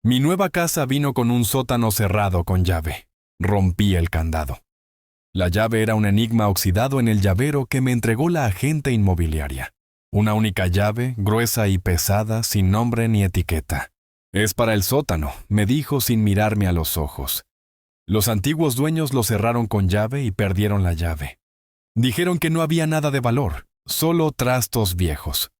Mi nueva casa vino con un sótano cerrado con llave. Rompí el candado. La llave era un enigma oxidado en el llavero que me entregó la agente inmobiliaria. Una única llave, gruesa y pesada, sin nombre ni etiqueta. «Es para el sótano», me dijo sin mirarme a los ojos. Los antiguos dueños lo cerraron con llave y perdieron la llave. Dijeron que no había nada de valor, solo trastos viejos.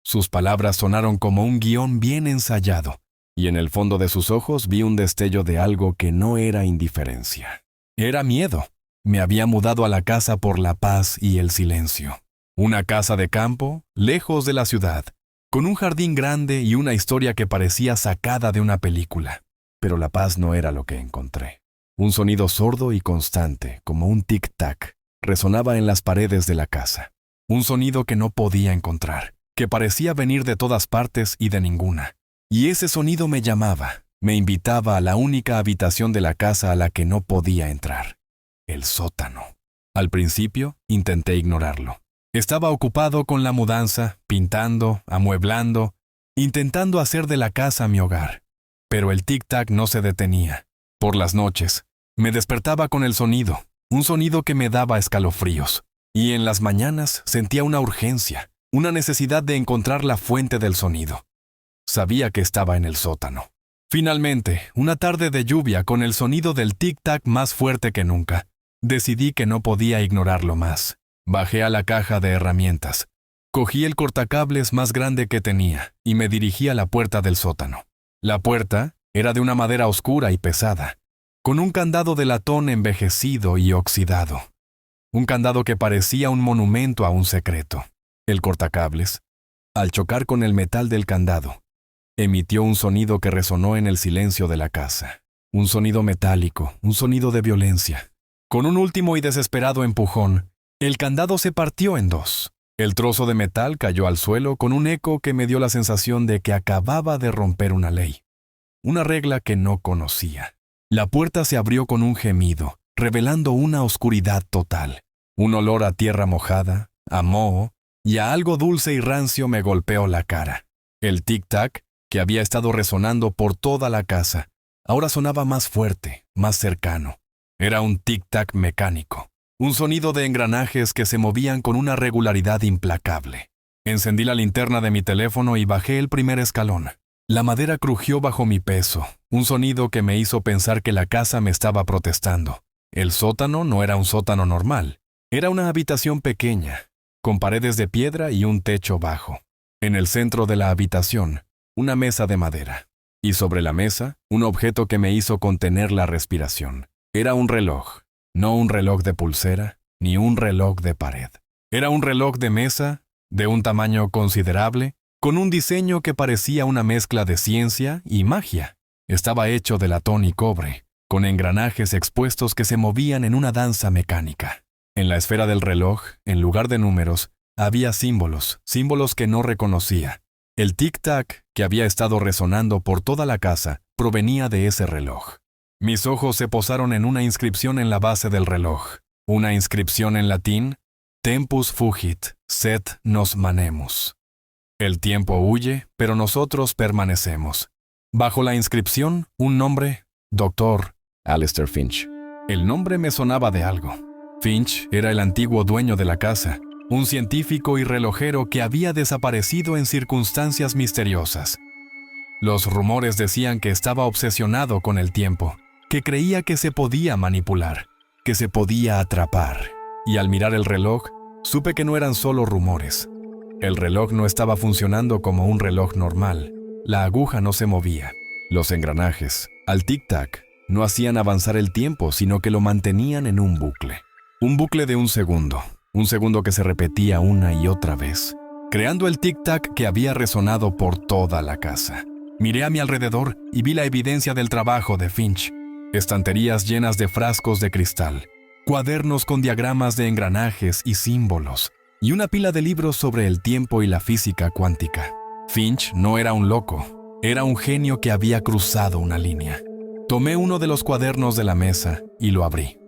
Sus palabras sonaron como un guión bien ensayado, y en el fondo de sus ojos vi un destello de algo que no era indiferencia. Era miedo. Me había mudado a la casa por la paz y el silencio. Una casa de campo, lejos de la ciudad, con un jardín grande y una historia que parecía sacada de una película. Pero la paz no era lo que encontré. Un sonido sordo y constante, como un tic-tac, resonaba en las paredes de la casa. Un sonido que no podía encontrar, que parecía venir de todas partes y de ninguna. Y ese sonido me llamaba, me invitaba a la única habitación de la casa a la que no podía entrar. El sótano. Al principio, intenté ignorarlo. Estaba ocupado con la mudanza, pintando, amueblando, intentando hacer de la casa mi hogar. Pero el tic-tac no se detenía. Por las noches, me despertaba con el sonido, un sonido que me daba escalofríos. Y en las mañanas sentía una urgencia, una necesidad de encontrar la fuente del sonido. Sabía que estaba en el sótano. Finalmente, una tarde de lluvia con el sonido del tic-tac más fuerte que nunca, decidí que no podía ignorarlo más. Bajé a la caja de herramientas. Cogí el cortacables más grande que tenía y me dirigí a la puerta del sótano. La puerta era de una madera oscura y pesada, con un candado de latón envejecido y oxidado. Un candado que parecía un monumento a un secreto. El cortacables, al chocar con el metal del candado, emitió un sonido que resonó en el silencio de la casa. Un sonido metálico, un sonido de violencia. Con un último y desesperado empujón, el candado se partió en dos. El trozo de metal cayó al suelo con un eco que me dio la sensación de que acababa de romper una ley. Una regla que no conocía. La puerta se abrió con un gemido, revelando una oscuridad total. Un olor a tierra mojada, a moho y a algo dulce y rancio me golpeó la cara. El tic-tac, que había estado resonando por toda la casa, ahora sonaba más fuerte, más cercano. Era un tic-tac mecánico, un sonido de engranajes que se movían con una regularidad implacable. Encendí la linterna de mi teléfono y bajé el primer escalón. La madera crujió bajo mi peso, un sonido que me hizo pensar que la casa me estaba protestando. El sótano no era un sótano normal, era una habitación pequeña, con paredes de piedra y un techo bajo. En el centro de la habitación, una mesa de madera. Y sobre la mesa, un objeto que me hizo contener la respiración. Era un reloj, no un reloj de pulsera, ni un reloj de pared. Era un reloj de mesa, de un tamaño considerable, con un diseño que parecía una mezcla de ciencia y magia. Estaba hecho de latón y cobre, con engranajes expuestos que se movían en una danza mecánica. En la esfera del reloj, en lugar de números, había símbolos, símbolos que no reconocía. El tic-tac, que había estado resonando por toda la casa, provenía de ese reloj. Mis ojos se posaron en una inscripción en la base del reloj. Una inscripción en latín: Tempus fugit, sed nos manemus. El tiempo huye, pero nosotros permanecemos. Bajo la inscripción, un nombre: Dr. Alistair Finch. El nombre me sonaba de algo. Finch era el antiguo dueño de la casa, un científico y relojero que había desaparecido en circunstancias misteriosas. Los rumores decían que estaba obsesionado con el tiempo, que creía que se podía manipular, que se podía atrapar. Y al mirar el reloj, supe que no eran solo rumores. El reloj no estaba funcionando como un reloj normal. La aguja no se movía. Los engranajes, al tic-tac, no hacían avanzar el tiempo, sino que lo mantenían en un bucle. Un bucle de un segundo que se repetía una y otra vez, creando el tic-tac que había resonado por toda la casa. Miré a mi alrededor y vi la evidencia del trabajo de Finch. Estanterías llenas de frascos de cristal, cuadernos con diagramas de engranajes y símbolos, y una pila de libros sobre el tiempo y la física cuántica. Finch no era un loco, era un genio que había cruzado una línea. Tomé uno de los cuadernos de la mesa y lo abrí.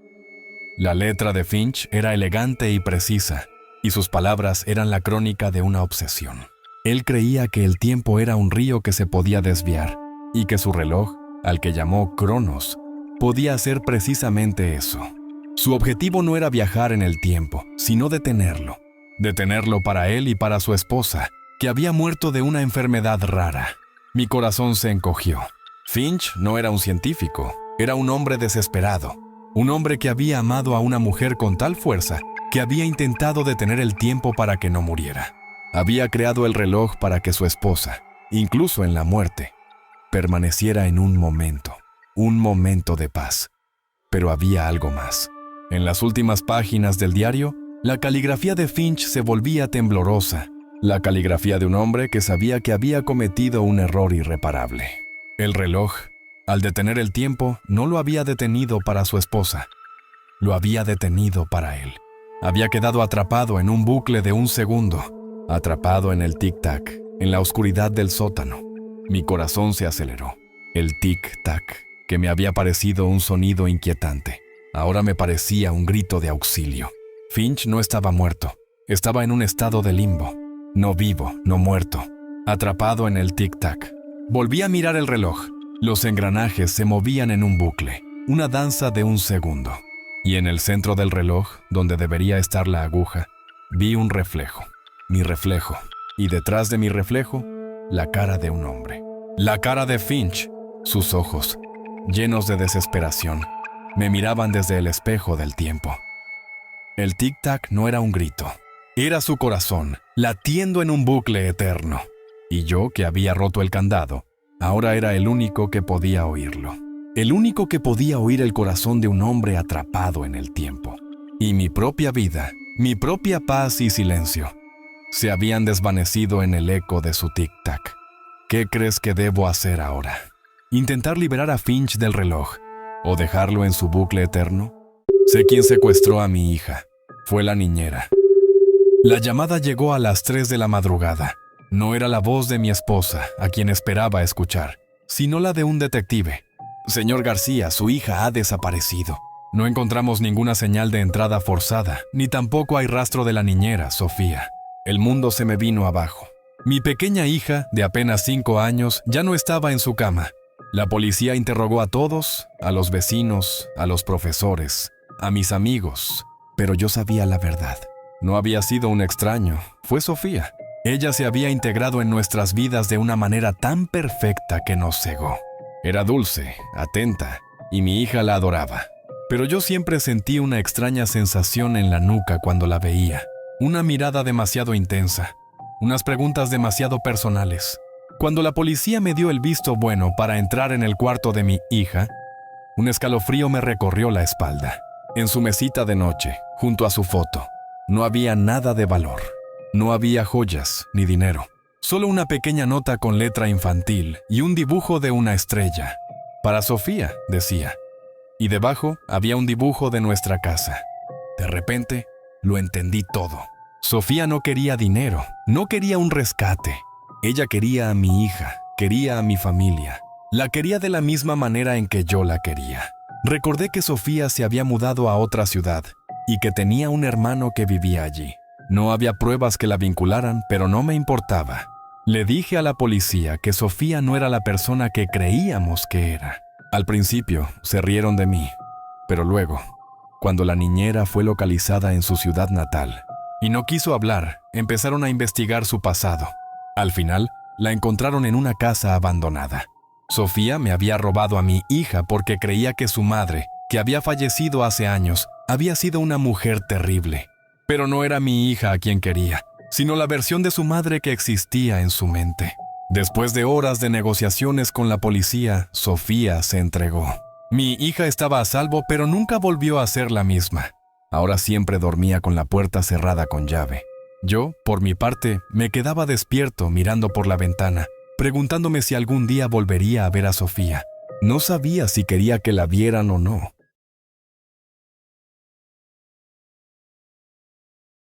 La letra de Finch era elegante y precisa, y sus palabras eran la crónica de una obsesión. Él creía que el tiempo era un río que se podía desviar, y que su reloj, al que llamó Cronos, podía hacer precisamente eso. Su objetivo no era viajar en el tiempo, sino detenerlo. Detenerlo para él y para su esposa, que había muerto de una enfermedad rara. Mi corazón se encogió. Finch no era un científico, era un hombre desesperado. Un hombre que había amado a una mujer con tal fuerza que había intentado detener el tiempo para que no muriera. Había creado el reloj para que su esposa, incluso en la muerte, permaneciera en un momento de paz. Pero había algo más. En las últimas páginas del diario, la caligrafía de Finch se volvía temblorosa, la caligrafía de un hombre que sabía que había cometido un error irreparable. El reloj, al detener el tiempo, no lo había detenido para su esposa, lo había detenido para él. Había quedado atrapado en un bucle de un segundo, atrapado en el tic-tac, en la oscuridad del sótano. Mi corazón se aceleró. El tic-tac, que me había parecido un sonido inquietante, ahora me parecía un grito de auxilio. Finch no estaba muerto, estaba en un estado de limbo, no vivo, no muerto, atrapado en el tic-tac. Volví a mirar el reloj. Los engranajes se movían en un bucle, una danza de un segundo. Y en el centro del reloj, donde debería estar la aguja, vi un reflejo, mi reflejo, y detrás de mi reflejo, la cara de un hombre. La cara de Finch, sus ojos, llenos de desesperación, me miraban desde el espejo del tiempo. El tic-tac no era un grito, era su corazón, latiendo en un bucle eterno. Y yo, que había roto el candado, ahora era el único que podía oírlo. El único que podía oír el corazón de un hombre atrapado en el tiempo. Y mi propia vida, mi propia paz y silencio, se habían desvanecido en el eco de su tic-tac. ¿Qué crees que debo hacer ahora? ¿Intentar liberar a Finch del reloj o dejarlo en su bucle eterno? Sé quién secuestró a mi hija. Fue la niñera. La llamada llegó a las 3 de la madrugada. No era la voz de mi esposa, a quien esperaba escuchar, sino la de un detective. Señor García, su hija ha desaparecido. No encontramos ninguna señal de entrada forzada, ni tampoco hay rastro de la niñera, Sofía. El mundo se me vino abajo. Mi pequeña hija, de apenas 5 años, ya no estaba en su cama. La policía interrogó a todos, a los vecinos, a los profesores, a mis amigos, pero yo sabía la verdad. No había sido un extraño, fue Sofía. Ella se había integrado en nuestras vidas de una manera tan perfecta que nos cegó. Era dulce, atenta, y mi hija la adoraba. Pero yo siempre sentí una extraña sensación en la nuca cuando la veía. Una mirada demasiado intensa, unas preguntas demasiado personales. Cuando la policía me dio el visto bueno para entrar en el cuarto de mi hija, un escalofrío me recorrió la espalda. En su mesita de noche, junto a su foto, no había nada de valor. No había joyas ni dinero. Solo una pequeña nota con letra infantil y un dibujo de una estrella. Para Sofía, decía. Y debajo había un dibujo de nuestra casa. De repente, lo entendí todo. Sofía no quería dinero, no quería un rescate. Ella quería a mi hija, quería a mi familia. La quería de la misma manera en que yo la quería. Recordé que Sofía se había mudado a otra ciudad y que tenía un hermano que vivía allí. No había pruebas que la vincularan, pero no me importaba. Le dije a la policía que Sofía no era la persona que creíamos que era. Al principio se rieron de mí, pero luego, cuando la niñera fue localizada en su ciudad natal y no quiso hablar, empezaron a investigar su pasado. Al final, la encontraron en una casa abandonada. Sofía me había robado a mi hija porque creía que su madre, que había fallecido hace años, había sido una mujer terrible. Pero no era mi hija a quien quería, sino la versión de su madre que existía en su mente. Después de horas de negociaciones con la policía, Sofía se entregó. Mi hija estaba a salvo, pero nunca volvió a ser la misma. Ahora siempre dormía con la puerta cerrada con llave. Yo, por mi parte, me quedaba despierto mirando por la ventana, preguntándome si algún día volvería a ver a Sofía. No sabía si quería que la vieran o no.